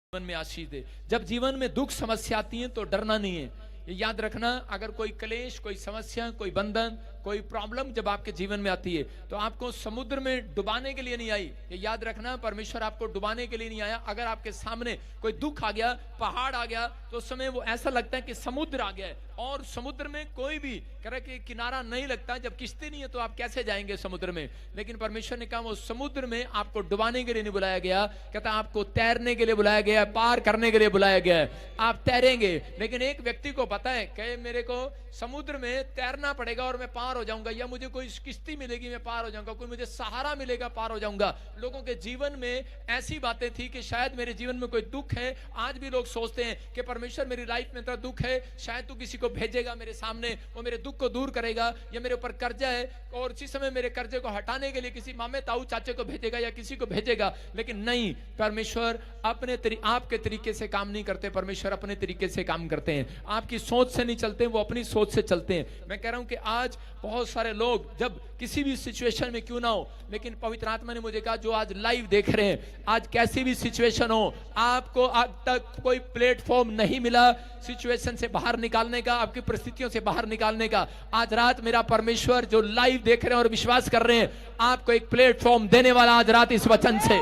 जीवन में आशीष दे। जब जीवन में दुख समस्या आती है तो डरना नहीं है, ये याद रखना। अगर कोई क्लेश, कोई समस्या, कोई बंधन, कोई प्रॉब्लम जब आपके जीवन में आती है तो आपको समुद्र में डुबाने के लिए नहीं आई, ये याद रखना। परमेश्वर आपको डुबाने के लिए नहीं आया। अगर आपके सामने कोई दुख आ गया, पहाड़ आ गया, तो उस समय वो ऐसा लगता है कि समुद्र आ गया है, और समुद्र में कोई भी कह कि किनारा नहीं लगता। जब किश्ती नहीं है तो आप कैसे जाएंगे समुद्र में? लेकिन परमेश्वर ने कहा वो समुद्र में आपको डुबाने के लिए नहीं बुलाया गया, कहता आपको तैरने के लिए बुलाया गया, पार करने के लिए बुलाया गया है। आप तैरेंगे, लेकिन एक व्यक्ति को पता है कि मेरे को समुद्र में तैरना पड़ेगा और मैं पार हो जाऊंगा, या मुझे कोई किश्ती मिलेगी मैं पार हो जाऊंगा, कोई मुझे सहारा मिलेगा पार हो जाऊंगा। लोगों के जीवन में ऐसी बातें थी कि शायद मेरे जीवन में कोई दुख है। आज भी लोग सोचते हैं कि परमेश्वर मेरी लाइफ में तो दुख है, शायद तू किसी को भेजेगा मेरे सामने, वो मेरे दुख को दूर करेगा, या मेरे ऊपर कर्जा है और उसी समय मेरे कर्जे को हटाने के लिए किसी मामे ताऊ चाचे को भेजेगा या किसी को भेजेगा। लेकिन नहीं, परमेश्वर अपने आपके तरीके से काम नहीं करते, परमेश्वर अपने तरीके से काम करते हैं। आपकी सोच से नहीं चलते, वो अपनी सोच से चलते हैं। मैं कह रहा हूं कि आज बहुत सारे लोग जब किसी भी सिचुएशन में क्यों ना हो, लेकिन पवित्र आत्मा ने मुझे कहा जो आज लाइव देख रहे हैं, आज कैसी भी सिचुएशन हो, आपको आज तक कोई प्लेटफॉर्म नहीं मिला सिचुएशन से बाहर निकालने का, आपकी परिस्थितियों से बाहर निकालने का। आज रात मेरा परमेश्वर जो लाइव देख रहे हैं और विश्वास कर रहे हैं, आपको एक प्लेटफॉर्म देने वाला आज रात इस वचन से।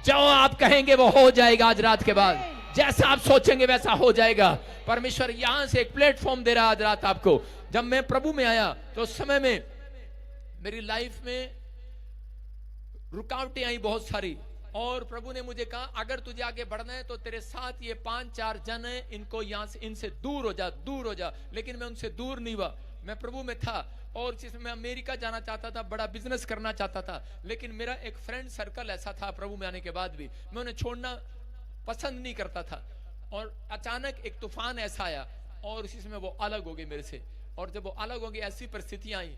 जो आप कहेंगे वो हो जाएगा। आज रात के बाद जैसा आप सोचेंगे वैसा हो जाएगा। परमेश्वर यहां से एक प्लेटफॉर्म दे रहा है आज रात आपको। जब मैं प्रभु में आया तो उस समय में मेरी लाइफ में रुकावटें आई बहुत सारी, और प्रभु ने मुझे कहा अगर तुझे आगे बढ़ना है तो तेरे साथ ये 5-4 जन है, इनको यहां से इनसे दूर हो जा, दूर हो जा। लेकिन मैं उनसे दूर नहीं हुआ, मैं प्रभु में था। और जिसमें मैं अमेरिका जाना चाहता था, बड़ा बिजनेस करना चाहता था, लेकिन मेरा एक फ्रेंड सर्कल ऐसा था प्रभु में आने के बाद भी मैं उन्हें छोड़ना पसंद नहीं करता था। और अचानक एक तूफान ऐसा आया और इसी समय वो अलग हो गए मेरे से। और जब वो अलग हो गए, ऐसी परिस्थितियां आई,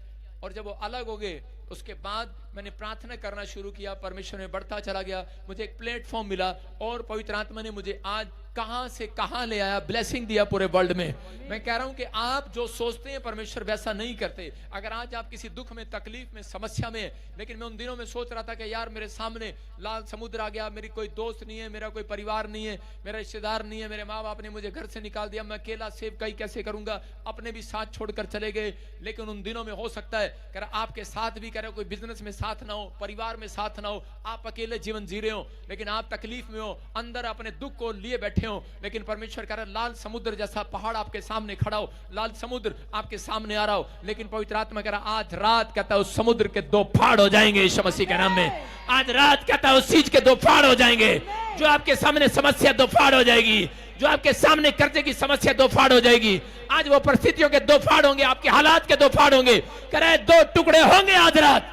और जब वो अलग हो गए उसके बाद मैंने प्रार्थना करना शुरू किया, परमेश्वर में बढ़ता चला गया, मुझे एक प्लेटफॉर्म मिला, और पवित्र आत्मा ने मुझे आज कहां से कहां ले आया, ब्लेसिंग दिया पूरे वर्ल्ड में। मैं कह रहा हूं कि आप जो सोचते हैं परमेश्वर वैसा नहीं करते। अगर आज आप किसी दुख में, तकलीफ में, समस्या में, लेकिन मैं उन दिनों में सोच रहा था कि यार मेरे सामने लाल समुद्र आ गया, मेरी कोई दोस्त नहीं है, मेरा कोई परिवार नहीं है, मेरा रिश्तेदार नहीं है, मेरे माँ बाप ने मुझे घर से निकाल दिया, मैं अकेला सेवकाई कैसे करूंगा, अपने भी साथ छोड़कर चले गए। लेकिन उन दिनों में हो सकता है कह रहा आपके साथ भी, कह रहा कोई बिजनेस में साथ ना हो, परिवार में साथ ना हो, आप अकेले जीवन जी रहे हो, लेकिन आप तकलीफ में हो, अंदर अपने दुख को लिए बैठे हो। लेकिन परमेश्वर कह रहा लाल समुद्र जैसा पहाड़ आपके सामने खड़ा हो, लाल समुद्र आपके सामने आ रहा हो। लेकिन पवित्र आत्मा कह रहा आज रात कहता है उस समुद्र के 2 फाड़ हो जाएंगे यीशु मसीह के नाम में। आज रात कहता है उस चीज के 2 फाड़ हो जाएंगे। जो आपके सामने समस्या 2 फाड़ हो जाएगी, जो आपके सामने कर्जे की समस्या 2 फाड़ हो जाएगी। आज वो परिस्थितियों के 2 फाड़ होंगे, आपके हालात के 2 फाड़ होंगे। कह रहा है 2 टुकड़े होंगे आज रात,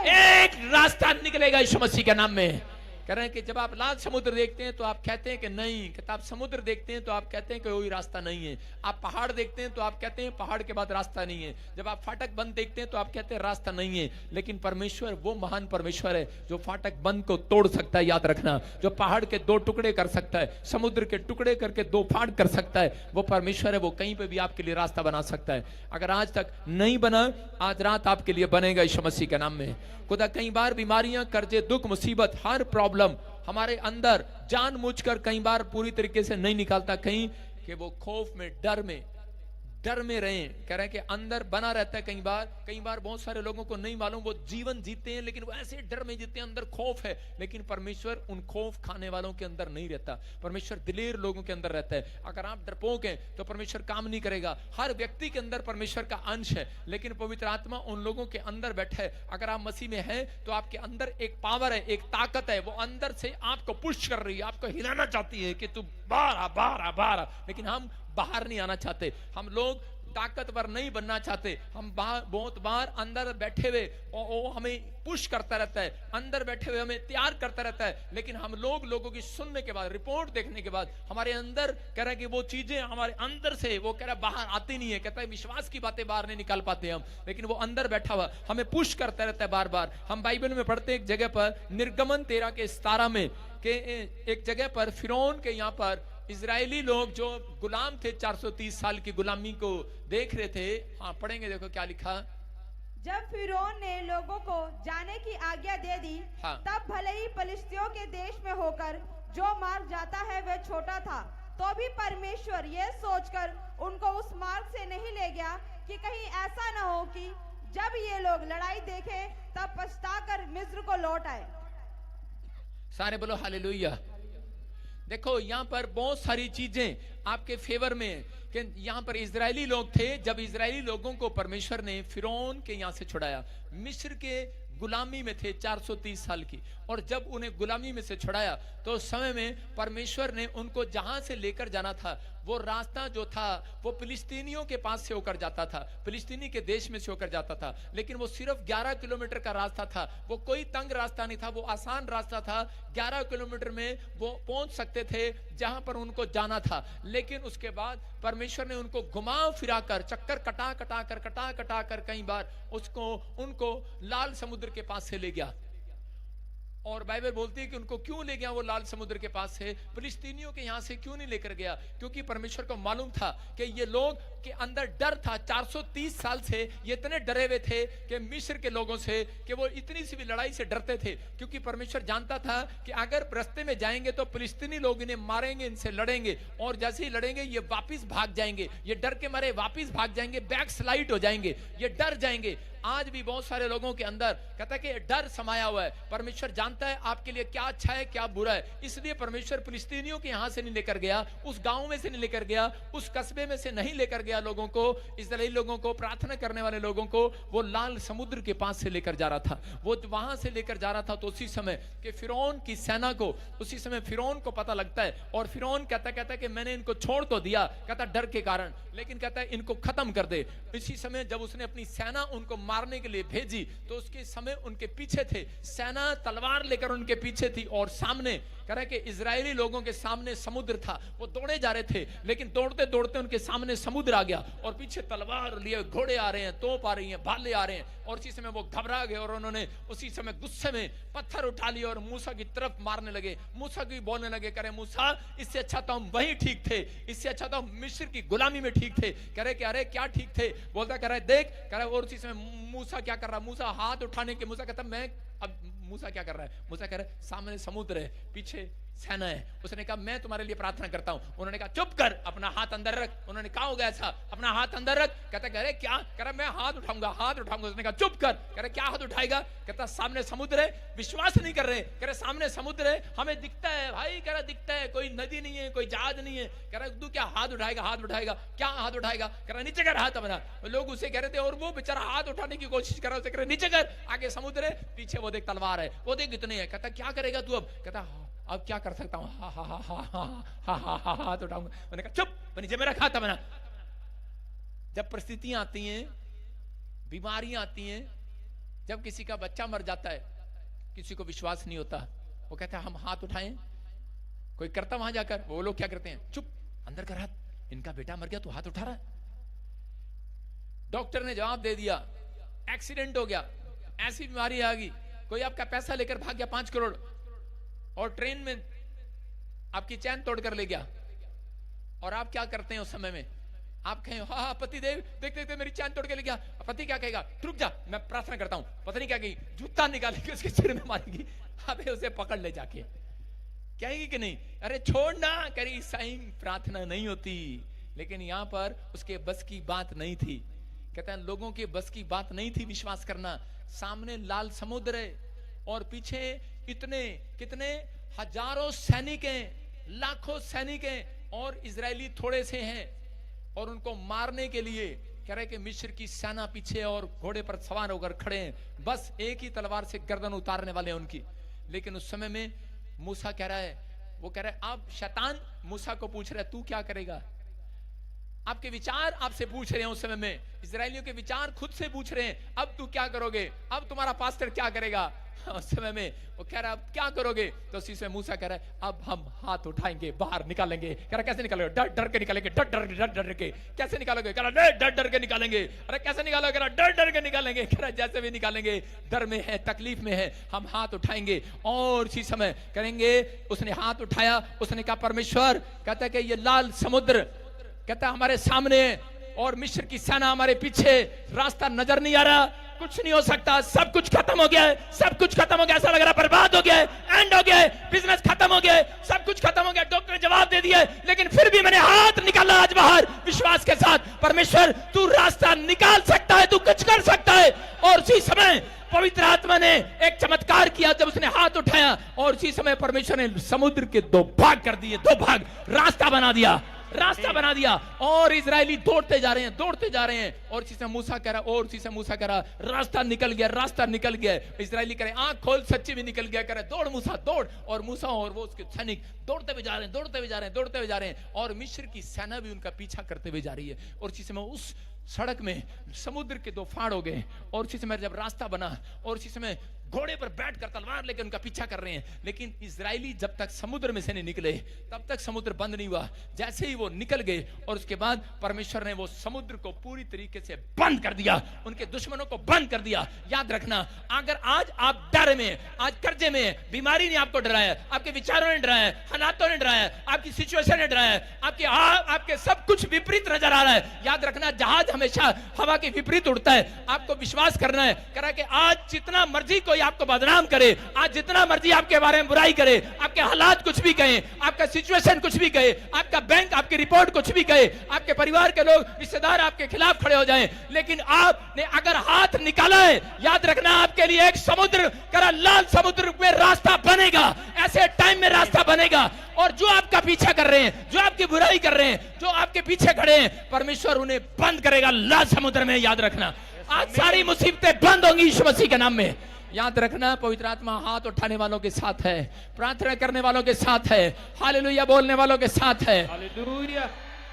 एक रास्ता निकलेगा यीशु मसीह के नाम में। कह रहे हैं कि जब आप लाल समुद्र देखते हैं तो आप कहते हैं कि नहीं, कहता आप समुद्र देखते हैं तो आप कहते हैं कि कोई रास्ता नहीं है। आप पहाड़ देखते हैं तो आप कहते हैं पहाड़ के बाद रास्ता नहीं है। जब आप फाटक बंद देखते हैं तो आप कहते हैं रास्ता नहीं है। लेकिन परमेश्वर वो महान परमेश्वर है जो फाटक बंद को तोड़ सकता है, याद रखना। जो पहाड़ के 2 टुकड़े कर सकता है, समुद्र के टुकड़े करके 2 फाड़ कर सकता है, वो परमेश्वर है। वो कहीं पे भी आपके लिए रास्ता बना सकता है। अगर आज तक नहीं बना, आज रात आपके लिए बनेगा यीशु मसीह के नाम में। खुदा कई बार बीमारियां, कर्जे, दुख, मुसीबत, हर प्रॉब्लम हमारे अंदर जानबूझकर कई बार पूरी तरीके से नहीं निकालता, कहीं कि वो खौफ में, डर में रहे। कह रहे हैं कि अंदर बना रहता है। कई बार बहुत सारे लोगों को नहीं मालूम, वो जीवन जीते हैं लेकिन वो ऐसे डर में जीते हैं, अंदर खौफ है। लेकिन परमेश्वर उन खौफ खाने वालों के अंदर नहीं रहता, परमेश्वर दिलेर लोगों के अंदर रहता है। अगर आप डरपोक हैं तो परमेश्वर काम नहीं करेगा। हर व्यक्ति के अंदर परमेश्वर का अंश है, लेकिन पवित्र आत्मा उन लोगों के अंदर बैठा है। अगर आप मसीह में हैं तो आपके अंदर एक पावर है, एक ताकत है, वो अंदर से आपको पुश कर रही है, आपको हिलाना चाहती है कि तू बाहर। लेकिन हम बाहर नहीं आना चाहते, हम लोग ताकतवर नहीं बनना चाहते। हम बहुत बार अंदर बैठे हुए वो हमें पुश करता रहता है, अंदर बैठे हुए हमें तैयार करता रहता है। लेकिन हम लोगों की सुनने के बाद, रिपोर्ट देखने के बाद, हमारे अंदर कह रहा है कि वो चीजें हमारे अंदर से वो कह रहा है बाहर आती नहीं है। कहता है विश्वास की बातें बाहर नहीं निकाल पाते हम, लेकिन वो अंदर बैठा हुआ हमें पुश करता रहता है बार बार। हम बाइबल में पढ़ते एक जगह पर, निर्गमन 13 के 17 में, के एक जगह पर फिरौन के यहाँ पर इजरायली लोग जो गुलाम थे, 430 साल की गुलामी को देख रहे थे। हाँ पढ़ेंगे, देखो क्या लिखा। जब फिरौन ने लोगों को जाने की आज्ञा दे दी, हाँ। तब भले ही पलिश्तियों के देश में होकर जो मार्ग जाता है छोटा था, तो भी परमेश्वर ये सोचकर उनको उस मार्ग से नहीं ले गया कि कहीं ऐसा न हो कि जब ये लोग लड़ाई देखें तब पछताकर मिस्र को लौट आए। सारे बोलो हालेलुया। देखो यहाँ पर बहुत सारी चीजें आपके फेवर में है कि यहाँ पर इजरायली लोग थे। जब इजरायली लोगों को परमेश्वर ने फिरौन के यहाँ से छुड़ाया, मिस्र के गुलामी में थे 430 साल की, और जब उन्हें गुलामी में से छुड़ाया तो उस समय में परमेश्वर ने उनको जहां से लेकर जाना था वो रास्ता जो था वो फिलिस्तीनियों के पास से होकर जाता था, फिलिस्तीनी के देश में से होकर जाता था, लेकिन वो सिर्फ 11 किलोमीटर का रास्ता था। वो कोई तंग रास्ता नहीं था, वो आसान रास्ता था। 11 किलोमीटर में वो पहुंच सकते थे जहां पर उनको जाना था। लेकिन उसके बाद परमेश्वर ने उनको घुमा फिरा कर, चक्कर कटा कटा कर कई बार उनको लाल समुद्र के पास से ले गया। और बाइबल बोलती है कि उनको क्यों ले गया वो लाल समुद्र के पास से, फिलिस्तीनियों के यहां से क्यों नहीं लेकर गया? क्योंकि परमेश्वर को मालूम था कि ये लोग के अंदर डर था। 430 साल से ये इतने डरे हुए थे कि मिस्र के लोगों से, कि वो इतनी सी भी लड़ाई से डरते थे, क्योंकि परमेश्वर जानता था कि अगर रास्ते में जाएंगे तो फिलिस्तीनी लोग इन्हें मारेंगे, इनसे लड़ेंगे, और जैसे ही लड़ेंगे ये वापिस भाग जाएंगे, ये डर के मारे वापिस भाग जाएंगे, बैक स्लाइड हो जाएंगे, ये डर जाएंगे। आज भी बहुत सारे लोगों के अंदर कहता है कि डर समाया हुआ है। परमेश्वर जानता है आपके लिए क्या अच्छा है क्या बुरा है, इसलिए परमेश्वर फिलिस्तीनियों के यहां से नहीं लेकर गया, उस गांव में से नहीं लेकर गया, उस कस्बे में से नहीं लेकर गया लोगों को, इस्राएली लोगों को, प्रार्थना करने वाले लोगों को। वो लाल समुद्र के पास से लेकर जा रहा था, वो वहां से लेकर जा रहा था। तो उसी समय कि फिरौन की सेना को, उसी समय फिरौन को पता लगता है, और फिरौन कहता है कि मैंने इनको छोड़ तो दिया, कहता डर के कारण, लेकिन कहता है इनको खत्म कर दे। इसी समय जब उसने अपनी सेना उनको मारने के लिए भेजी तो उसके समय उनके पीछे थे सेना, तलवार लेकर उनके पीछे थी, और सामने कह रहे कि इजरायली लोगों के सामने समुद्र था। वो दौड़े जा रहे थे, लेकिन दौड़ते दौड़ते उनके सामने समुद्र आ गया, और पीछे तलवार लिए घोड़े आ रहे हैं, तोप आ रही हैं, भाले आ रहे हैं, और उसी समय वो घबरा गए, और उन्होंने उसी समय गुस्से में पत्थर उठा लिए और मूसा की तरफ मारने लगे। मूसा की बोलने लगे, कह रहे मूसा इससे अच्छा तो हम वहीं ठीक थे, इससे अच्छा तो हम मिस्र की गुलामी में ठीक थे। कह रहे कि अरे क्या ठीक थे? बोलता कह रहा है देख, कह रहा है, और उसी समय मूसा क्या कर रहा है, मूसा हाथ उठाने के, मूसा कहता मैं, अब मूसा क्या कर रहा है, मूसा कह रहा है सामने समुद्र है, पीछे सेना है। उसने कहा मैं तुम्हारे लिए प्रार्थना करता हूं। उन्होंने कहा चुप कर, अपना हाथ अंदर रख। उन्होंने कहा होगा ऐसा, अपना हाथ अंदर रख। कहता कह रहे क्या? कह रहा मैं हाथ उठाऊंगा, हाथ उठाऊंगा। उसने कहा चुप कर। कह रहे क्या हाथ उठाएगा? कहता सामने समुद्र है। विश्वास नहीं कर रहे, कह रहे सामने समुद्र है, हमें दिखता है भाई, कह रहा दिखता है, कोई नदी नहीं है, कोई जहाज नहीं है। कह रहा तू क्या हाथ उठाएगा? हाथ उठाएगा क्या? हाथ उठाएगा? कह रहा नीचे कर हाथ अपना। लोग उसे कह रहे थे, और वो बेचारा हाथ उठाने की कोशिश कर रहा है, कह रहे नीचे कर, आगे समुद्र है, पीछे वो देख तलवार है, वो देख इतने है। कहता क्या करेगा तू अब? कहता अब क्या कर सकता हूं, हा हा हा हा हा हा हा हाथ उठाऊंगा। मैंने कहा चुप, नीचे में रखा था मैंने। जब परिस्थितियां आती हैं, बीमारियां आती हैं, जब किसी का बच्चा मर जाता है, किसी को विश्वास नहीं होता, वो कहता है हम हाथ उठाएं, कोई करता वहां जाकर, वो लोग क्या करते हैं, चुप अंदर कर हाथ, इनका बेटा मर गया तो हाथ उठा रहा है। डॉक्टर ने जवाब दे दिया, एक्सीडेंट हो गया, ऐसी बीमारी आ गई, कोई आपका पैसा लेकर भाग गया 5 करोड़, और ट्रेन में आपकी चैन तोड़ कर ले गया, और आप क्या करते हैं उस समय में? आप कहें हाँ हाँ पति देव देख देख मेरी चैन तोड़ के ले गया। पति क्या कहेगा? रुक जा मैं प्रार्थना करता हूं। पत्नी क्या कहेगी? जूता निकालेगी, उसके सिर में मारेगी, अबे उसे पकड़ ले जाके। कहेगी कि नहीं? अरे छोड़ना, करी साईं प्रार्थना नहीं होती। लेकिन यहां पर उसके बस की बात नहीं थी। कहते हैं लोगों के बस की बात नहीं थी विश्वास करना। सामने लाल समुद्र है, और पीछे इतने कितने हजारों सैनिक हैं, लाखों सैनिक हैं, और इजरायली थोड़े से हैं, और उनको मारने के लिए कह रहे कि मिस्र की सेना पीछे और घोड़े पर सवार होकर खड़े हैं, बस एक ही तलवार से गर्दन उतारने वाले हैं उनकी। लेकिन उस समय में मूसा कह रहा है, वो कह रहा है अब शैतान मूसा को पूछ रहा है तू क्या करेगा? आपके विचार आपसे पूछ रहे हैं उस समय में, इजरायलियों के विचार खुद से पूछ रहे हैं, अब तू क्या करोगे? अब तुम्हारा पास्टर क्या करेगा? उस समय में वो कह रहा है अब क्या करोगे? तो उसी से मूसा कह रहा है अब हम हाथ उठाएंगे, बाहर निकालेंगे। कह रहा कैसे निकालोगे? डर डर के निकालेंगे, डर डर के। कैसे निकालोगे? कह रहा डर डर के निकालेंगे। अरे कैसे निकालोगे? कह रहा डर डर के निकालेंगे। कह रहा जैसे भी निकालेंगे, डर में है, तकलीफ में है, हम हाथ उठाएंगे और इसी समय करेंगे। उसने हाथ उठाया, उसने कहा परमेश्वर, कहता है कि ये लाल समुद्र कहता हमारे सामने और मिस्र की सेना हमारे पीछे, रास्ता नजर नहीं आ रहा, कुछ नहीं हो सकता, सब कुछ खत्म हो गया है, सब कुछ खत्म हो गया, ऐसा लग रहा है बर्बाद हो गया है, एंड हो गया है, बिजनेस खत्म हो गया है, सब कुछ खत्म हो गया। डॉक्टर ने जवाब दे दिए, लेकिन फिर भी मैंने हाथ निकाला आज बाहर विश्वास के साथ। परमेश्वर तू रास्ता निकाल सकता है, तू कुछ कर सकता है। और उसी समय पवित्र आत्मा ने एक चमत्कार किया जब उसने हाथ उठाया, और उसी समय परमेश्वर ने समुद्र के 2 भाग कर दिए, 2 भाग, रास्ता बना दिया, रास्ता बना दिया। और इजरायली दौड़ते जा रहे हैं, दौड़ते जा रहे हैं। और उसी से मूसा कह रहा, और उसी से मूसा कह रहा, रास्ता निकल गया, रास्ता निकल गया। इजरायली कह रहे आंख खोल, सच्ची भी निकल गया। कह रहे दौड़ मूसा दौड़। और मूसा और वो उसके सैनिक दौड़ते हुए जा रहे हैं, दौड़ते हुए जा रहे हैं, दौड़ते हुए जा रहे हैं। और मिस्र की सेना भी उनका पीछा करते हुए जा रही है। और उसी समय उस सड़क में समुद्र के 2 फाड़ हो गए। और उसी समय जब रास्ता बना, और उसी समय घोड़े पर बैठकर तलवार लेकर उनका पीछा कर रहे हैं। लेकिन इजरायली जब तक समुद्र में से नहीं निकले तब तक समुद्र बंद नहीं हुआ। जैसे ही वो निकल गए, और उसके बाद परमेश्वर ने वो समुद्र को पूरी तरीके से बंद कर दिया, उनके दुश्मनों को बंद कर दिया। याद रखना, अगर आज आप डर में, आज कर्जे में, बीमारी ने आपको डराया, आपके विचारों ने डराया, हालातों ने डराया, आपकी सिचुएशन ने डराया, आपके सब कुछ विपरीत नजर आ रहा है, याद रखना जहाज हमेशा हवा के विपरीत उड़ता है। आपको विश्वास करना है, करा कि आज जितना मर्जी कोई आपको बदनाम करे, आज जितना मर्जी आपके बारे में बुराई करे, आपके हालात कुछ भी कहे, आपका सिचुएशन कुछ भी कहे, आपका बैंक, आपकी रिपोर्ट कुछ भी कहे, आपके परिवार के लोग, रिश्तेदार आपके खिलाफ खड़े हो जाएं, लेकिन आपने अगर हाथ निकाला है, याद रखना आपके लिए एक समुद्र, करा लाल समुद्र में रास्ता बनेगा। ऐसे टाइम में रास्ता बनेगा। और जो आपका पीछा कर रहे हैं, जो आपकी बुराई कर रहे हैं, जो आपके पीछे खड़े हैं, परमेश्वर उन्हें बंद करेगा लाल समुद्र में। याद रखना, आज सारी मुसीबतें बंद होंगी यीशु मसीह के नाम में। याद रखना, पवित्र आत्मा हाथ उठाने वालों के साथ है, प्रार्थना करने वालों के साथ है, हालेलुया बोलने वालों के साथ है। हालेलुया।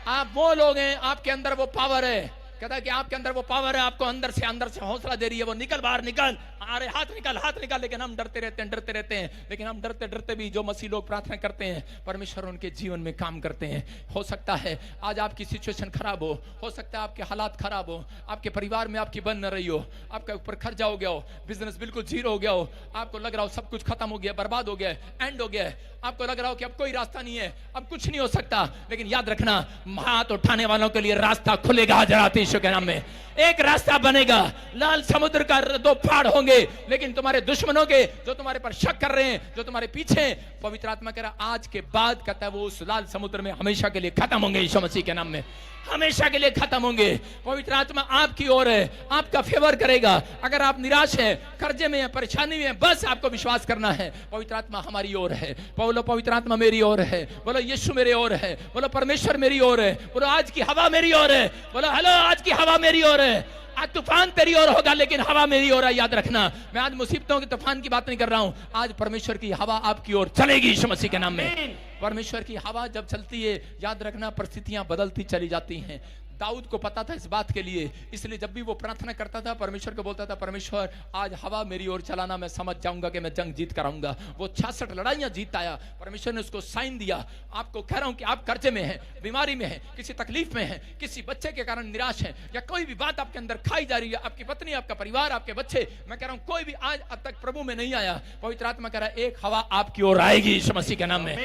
आप वो लोग हैं, आपके अंदर वो पावर है। कहता है कि आपके अंदर वो पावर है, आपको अंदर से हौसला दे रही है, वो निकल बाहर निकल, अरे हाथ निकाल। लेकिन हम डरते रहते हैं। लेकिन हम डरते भी जो मसीह लोग प्रार्थना करते हैं, परमेश्वर उनके जीवन में काम करते हैं। हो सकता है आज आपकी सिचुएशन खराब हो सकता है आपके हालात खराब हो, आपके परिवार में आपकी बन न रही हो, आपके ऊपर खर्चा हो गया हो, बिजनेस बिल्कुल जीरो हो गया हो, आपको लग रहा हो सब कुछ खत्म हो गया, बर्बाद हो गया, एंड हो गया, आपको लग रहा हो कि अब कोई रास्ता नहीं है, अब कुछ नहीं हो सकता। लेकिन याद रखना, हाथ उठाने वालों के लिए रास्ता खुलेगा। हजरात यीशु के नाम में एक रास्ता बनेगा। लाल समुद्र का 2 फाड़ होंगे, लेकिन तुम्हारे दुश्मनों के, जो तुम्हारे पर शक कर रहे हैं, जो तुम्हारे पीछे, पवित्र आत्मा कह रहा आज के बाद कहता है वो उस लाल समुद्र में हमेशा के लिए खत्म होंगे। यीशु मसीह के नाम में हमेशा के लिए खत्म होंगे। पवित्र आत्मा आपकी ओर है, आपका फेवर करेगा। अगर आप निराश हैं, कर्जे में हैं, परेशानी में हैं, बस आपको विश्वास करना है, पवित्र आत्मा हमारी ओर है। बोलो पवित्र आत्मा मेरी ओर है, बोलो यीशु मेरे ओर है, बोलो परमेश्वर मेरी ओर है, बोलो आज की हवा मेरी ओर है, बोलो हेलो आज की हवा मेरी ओर है। आज तूफान तेरी ओर होगा, लेकिन हवा मेरी ओर है। याद रखना, मैं आज मुसीबतों के तूफान की बात नहीं कर रहा हूं, आज परमेश्वर की हवा आपकी ओर चलेगी यीशु मसीह के नाम में। परमेश्वर की हवा जब चलती है, याद रखना परिस्थितियां बदलती चली जाती हैं। दाऊद को पता था इस बात के लिए, इसलिए जब भी वो प्रार्थना करता था, परमेश्वर को बोलता था, परमेश्वर आज हवा मेरी ओर चलाना, मैं समझ जाऊंगा कि मैं जंग जीत कर आऊंगा। वो 66 लड़ाइयां जीत आया। परमेश्वर ने उसको साइन दिया। आपको कह रहा हूं कि आप कर्जे में हैं, बीमारी में हैं, किसी तकलीफ में हैं, किसी बच्चे के कारण निराश हैं, या कोई भी बात आपके अंदर खाई जा रही है, आपकी पत्नी, आपका परिवार, आपके बच्चे, मैं कह रहा हूं कोई भी आज अब तक प्रभु में नहीं आया, पवित्र आत्मा कह रहा है एक हवा आपकी ओर आएगी यीशु मसीह के नाम में।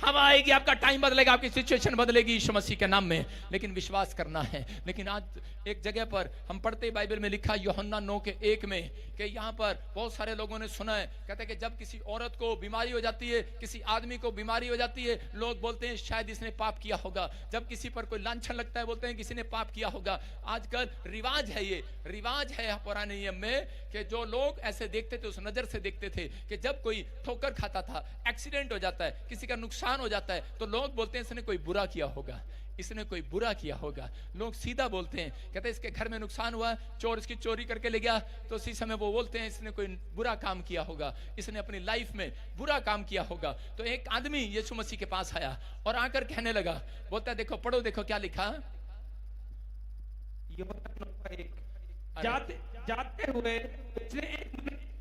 हवा आएगी, आपका टाइम बदलेगा, आपकी सिचुएशन बदलेगी यीशु मसीह के नाम में। लेकिन विश्वास करना है। लेकिन आज एक जगह पर हम पढ़ते बाइबल में लिखा यूहन्ना 9:1 में कि यहाँ पर बहुत सारे लोगों ने सुना है, कहते हैं कि जब किसी औरत को बीमारी हो जाती है, किसी आदमी को बीमारी हो जाती है, लोग बोलते हैं शायद इसने पाप किया होगा। जब किसी पर कोई लांछन लगता है, बोलते हैं किसी ने पाप किया होगा। आजकल रिवाज है, ये रिवाज है पुराने नियम में कि जो लोग ऐसे देखते थे, उस नजर से देखते थे कि जब कोई ठोकर खाता था, एक्सीडेंट हो जाता है, किसी का नुकसान हो जाता है, तो लोग बोलते हैं इसने कोई बुरा किया होगा, इसने कोई बुरा किया होगा। लोग सीधा बोलते हैं, कहते हैं इसके घर में नुकसान हुआ, चोर इसकी चोरी करके ले गया, तो उसी समय वो बोलते हैं इसने कोई बुरा काम किया होगा, इसने अपनी लाइफ में बुरा काम किया होगा। तो एक आदमी यीशु मसीह के पास आया और आकर कहने लगा, बोलता है देखो पढ़ो, देखो क्या लिखा। जाते हुए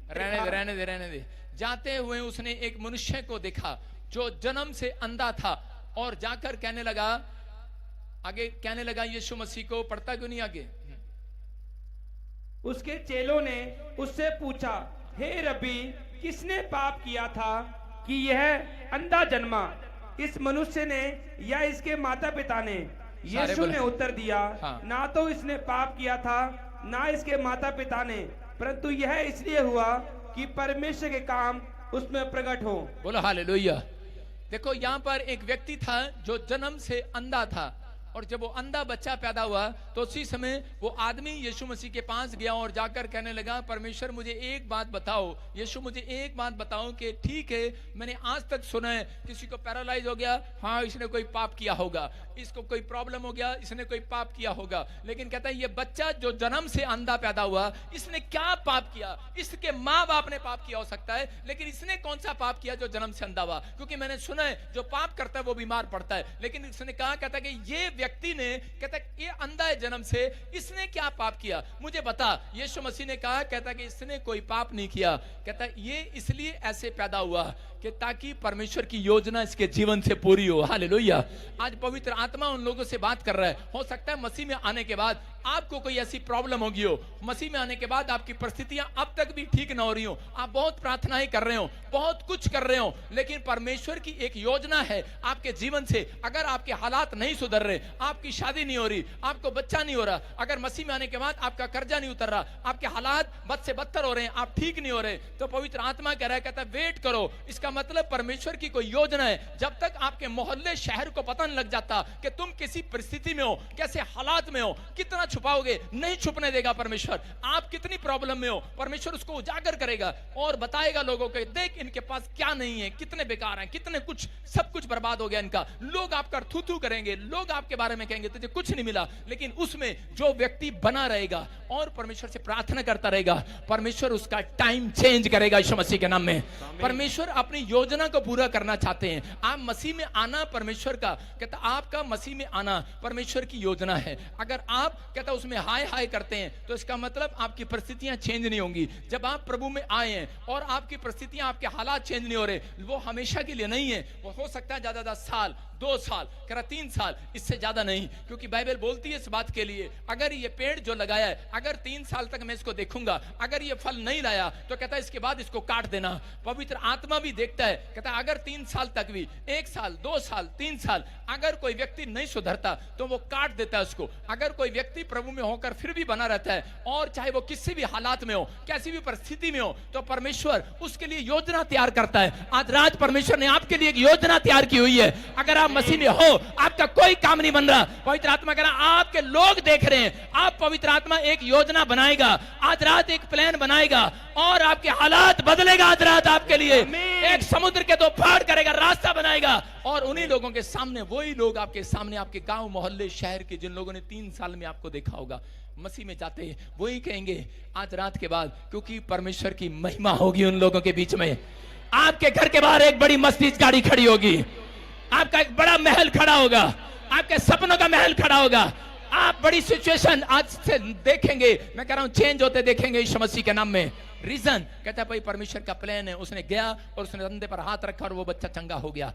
रहने दे। जाते हुए उसने एक मनुष्य को देखा जो जन्म से अंधा था, और जाकर कहने लगा, आगे कहने लगा यीशु मसीह को, पढ़ता क्यों नहीं आगे। उसके चेलों ने उससे पूछा, हे रब्बी, किसने पाप किया था कि यह अंधा जन्मा, इस मनुष्य ने या इसके माता पिता ने? यीशु ने उत्तर दिया, हाँ। ना तो इसने पाप किया था, ना इसके माता पिता ने, परंतु यह इसलिए हुआ कि परमेश्वर के काम उसमें प्रकट हो। बोलो हालेलुया। देखो यहाँ पर एक व्यक्ति था जो जन्म से अंधा था, और जब वो अंधा बच्चा पैदा हुआ तो उसी समय वो आदमी यीशु मसीह के पास गया और जाकर कहने लगा, परमेश्वर मुझे एक बात बताओ, यीशु मुझे एक बात बताओ कि ठीक है मैंने आज तक सुना है किसी को पैरालाइज हो गया, हाँ इसने कोई पाप किया होगा, इसको कोई प्रॉब्लम हो गया, इसने कोई पाप किया होगा, लेकिन कहता है ये बच्चा जो जन्म से अंधा पैदा हुआ इसने क्या पाप किया? इसके माँ बाप ने पाप किया हो सकता है, लेकिन इसने कौन सा पाप किया जो जन्म से अंधा हुआ? क्योंकि मैंने सुना है जो पाप करता है वो बीमार पड़ता है, लेकिन इसने कहा, कहता है कि ये व्यक्ति ने, कहता है ये अंधा है जन्म से, इसने क्या पाप किया मुझे बता। यीशु मसीह ने कहा, कहता है कि इसने कोई पाप नहीं किया, कहता है ये इसलिए ऐसे पैदा हुआ कि ताकि परमेश्वर की योजना इसके जीवन से पूरी हो। हालेलुया। आज पवित्र आत्मा उन लोगों से बात कर रहा है। हो सकता है मसीह में आने के बाद आपको कोई ऐसी प्रॉब्लम होगी हो, मसीह में आने के बाद आपकी परिस्थितियां अब तक भी ठीक ना हो रही हो, आप बहुत प्रार्थनाएं कर रहे हो, बहुत कुछ कर रहे हो, लेकिन परमेश्वर की एक योजना है आपके जीवन से। अगर आपके हालात नहीं सुधर रहे, आपकी शादी नहीं हो रही, आपको बच्चा नहीं हो रहा, अगर मसीह में आने के बाद आपका कर्जा नहीं उतर रहा, आपके हालात बद से बदतर हो रहे हैं, आप ठीक नहीं हो रहे, तो पवित्र आत्मा कह रहा है, कहता है वेट करो। इसका मतलब परमेश्वर की कोई योजना है। जब तक आपके मोहल्ले शहर को पता नहीं लग जाता कि तुम किसी परिस्थिति में हो, कैसे हालात में हो, कितना छुपाओगे, नहीं छुपने देगा परमेश्वर। आप कितनी प्रॉब्लम में हो, परमेश्वर उसको उजागर करेगा और बताएगा लोगों को, देख इनके पास क्या नहीं है, कितने बेकार हैं, कितने कुछ, सब कुछ बर्बाद हो गया इनका। लोग आपका थू थू करेंगे, लोग आपके बारे में कहेंगे तुझे कुछ नहीं मिला, लेकिन उसमें जो व्यक्ति बना रहेगा और परमेश्वर से प्रार्थना करता रहेगा, परमेश्वर उसका टाइम चेंज करेगा यीशु मसीह के नाम में। परमेश्वर अपनी योजना को पूरा करना चाहते हैं। आप मसीह में आना परमेश्वर का, कहता आपका मसीह में आना परमेश्वर की योजना है। अगर आप कहता उसमें हाय हाय करते हैं तो इसका मतलब आपकी परिस्थितियां चेंज नहीं होंगी। जब आप प्रभु में आए हैं और आपकी परिस्थितियां, आपके हालात चेंज नहीं हो रहे, वो हमेशा के लिए नहीं है। वो हो सकता है ज्यादा 10 साल, 2 साल, कह रहा 3 साल, इससे ज्यादा नहीं, क्योंकि बाइबल बोलती है इस बात के लिए, अगर ये पेड़ जो लगाया है, अगर 3 साल तक मैं इसको देखूंगा, अगर ये फल नहीं लाया तो कहता है इसके बाद इसको काट देना। पवित्र आत्मा भी देखता है, कहता है अगर 3 साल तक भी, 1 साल, 2 साल, 3 साल, अगर कोई व्यक्ति नहीं सुधरता तो वो काट देता है उसको। अगर कोई व्यक्ति प्रभु में होकर फिर भी बना रहता है, और चाहे वो किसी भी हालात में हो, कैसी भी परिस्थिति में हो, तो परमेश्वर उसके लिए योजना तैयार करता है। आज रात परमेश्वर ने आपके लिए एक योजना तैयार की हुई है। अगर आप मसीह में हो, आपका कोई काम नहीं बन रहा, पवित्र आत्मा कह रहा आपके लोग देख रहे हैं, आप पवित्र आत्मा एक योजना बनाएगा, आज रात एक प्लान बनाएगा और आपके हालात बदलेगा। आज रात आपके लिए एक समुद्र के 2 फाड़ करेगा, रास्ता बनाएगा, और उन्हीं लोगों के सामने, वही लोग आपके सामने, आपके गांव मोहल्ले शहर के जिन लोगों ने 3 साल में आपको देखा होगा मसीह में जाते हैं, वही कहेंगे आज रात के बाद, क्योंकि परमेश्वर की महिमा होगी उन लोगों के बीच में। आपके घर के बाहर एक बड़ी मर्सिडीज गाड़ी खड़ी होगी, आपका एक बड़ा महल खड़ा होगा, आपके सपनों का महल खड़ा होगा। आप बड़ी सिचुएशन आज से देखेंगे, मैं कह रहा हूं चेंज होते देखेंगे यीशु मसीह के नाम में। रीजन कहता है भाई परमेश्वर का प्लान है। उसने गया और उसने कंधे पर हाथ रखा और वो बच्चा चंगा हो गया।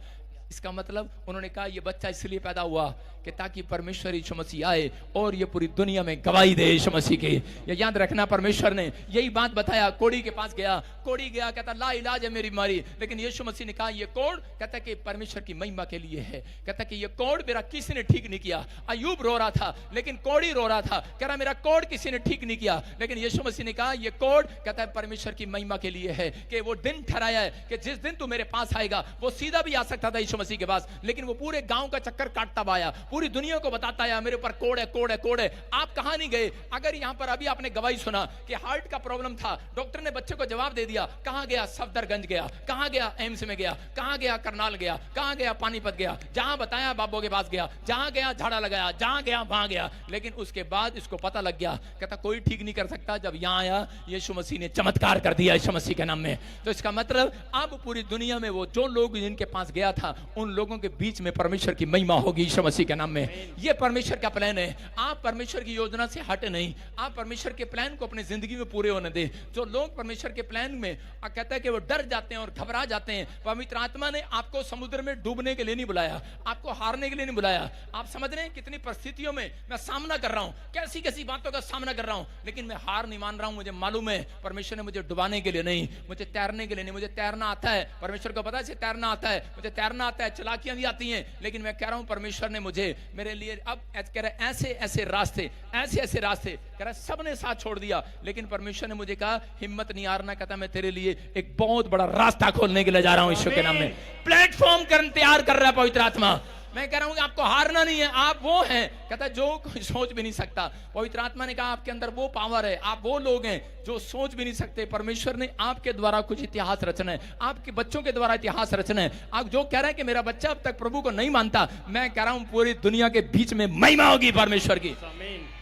इसका मतलब उन्होंने कहा ये बच्चा इसलिए पैदा हुआ कि ताकि परमेश्वर यीशु मसीह आए और ये पूरी दुनिया में गवाही दे यीशु मसीह की। ये याद रखना, परमेश्वर ने यही बात बताया। कोड़ी के पास गया, कोड़ी गया, कहता ला इलाज है मेरी बीमारी, लेकिन यीशु मसीह ने कहा ये कोड़, कहता कि परमेश्वर की महिमा के लिए है। कहता कि ये कोड़ मेरा किसी ने ठीक नहीं किया। अय्यूब रो रहा था लेकिन कोड़ी रो रहा था, कह रहा मेरा कोड़ किसी ने ठीक नहीं किया, लेकिन यीशु मसीह ने कहा ये कोड़, कहता है परमेश्वर की महिमा के लिए है, कि वो दिन ठहराया है कि जिस दिन तू मेरे पास आएगा। वो सीधा भी आ सकता था यीशु मसीह के पास, लेकिन वो पूरे गांव का चक्कर काटता आया, पूरी दुनिया को बताता आया मेरे ऊपर कोड़ है, कोड़ है, कोड़ है। आप कहां नहीं गए? अगर यहां पर अभी आपने गवाही सुना कि हार्ट का प्रॉब्लम था, डॉक्टर ने बच्चे को जवाब दे दिया, कहां गया? सफदरगंज गया, कहां गया? एम्स में गया, कहां गया? करनाल गया, कहां गया? पानीपत गया, जहां बताया बाबू के पास गया, जहां गया झाड़ा लगाया, जहां गया वहां गया, लेकिन उसके बाद इसको पता लग गया, कहता कोई ठीक नहीं कर सकता। जब यहां आया यीशु मसीह ने चमत्कार कर दिया यीशु मसीह के नाम में। तो इसका मतलब अब पूरी दुनिया में वो जो लोग जिनके पास गया था, उन लोगों के बीच में परमेश्वर की महिमा होगी यीशु मसीह के नाम में। ये परमेश्वर का प्लान है। आप परमेश्वर की योजना से हटे नहीं, आप परमेश्वर के प्लान को अपनी जिंदगी में पूरे होने दें। जो लोग परमेश्वर के प्लान में कहता है कि वो डर जाते हैं और घबरा जाते हैं, पवित्र आत्मा ने आपको समुद्र में डूबने के लिए नहीं बुलाया, आपको हारने के लिए नहीं बुलाया। आप समझ रहे हैं कितनी परिस्थितियों में मैं सामना कर रहा हूं, कैसी कैसी बातों का सामना कर रहा हूं, लेकिन मैं हार नहीं मान रहा हूं। मुझे मालूम है परमेश्वर ने मुझे डुबाने के लिए नहीं, मुझे तैरने के लिए नहीं। मुझे तैरना आता है, परमेश्वर को पता है तैरना आता है, मुझे तैरना आता है, चालाकियां भी आती हैं, लेकिन मैं कह रहा हूं परमेश्वर ने मुझे मेरे लिए अब कह रहा है ऐसे ऐसे रास्ते कह रहा है सबने साथ छोड़ दिया, लेकिन परमेश्वर ने मुझे कहा हिम्मत नहीं हारना, कहता मैं तेरे लिए एक बहुत बड़ा रास्ता खोलने के लिए जा रहा हूं ईश्वर के नाम में। प्लेटफॉर्म तैयार कर रहा है पवित्र आत्मा। मैं कह रहा हूं कि आपको हारना नहीं है, आप वो हैं, कहता जो कोई सोच भी नहीं सकता। पवित्र आत्मा ने कहा आपके अंदर वो पावर है, आप वो लोग हैं जो सोच भी नहीं सकते। परमेश्वर ने आपके द्वारा कुछ इतिहास रचना है, आपके बच्चों के द्वारा इतिहास रचना है। आप जो कह रहे हैं कि मेरा बच्चा अब तक प्रभु को नहीं मानता, मैं कह रहा हूं पूरी दुनिया के बीच में महिमा होगी परमेश्वर की।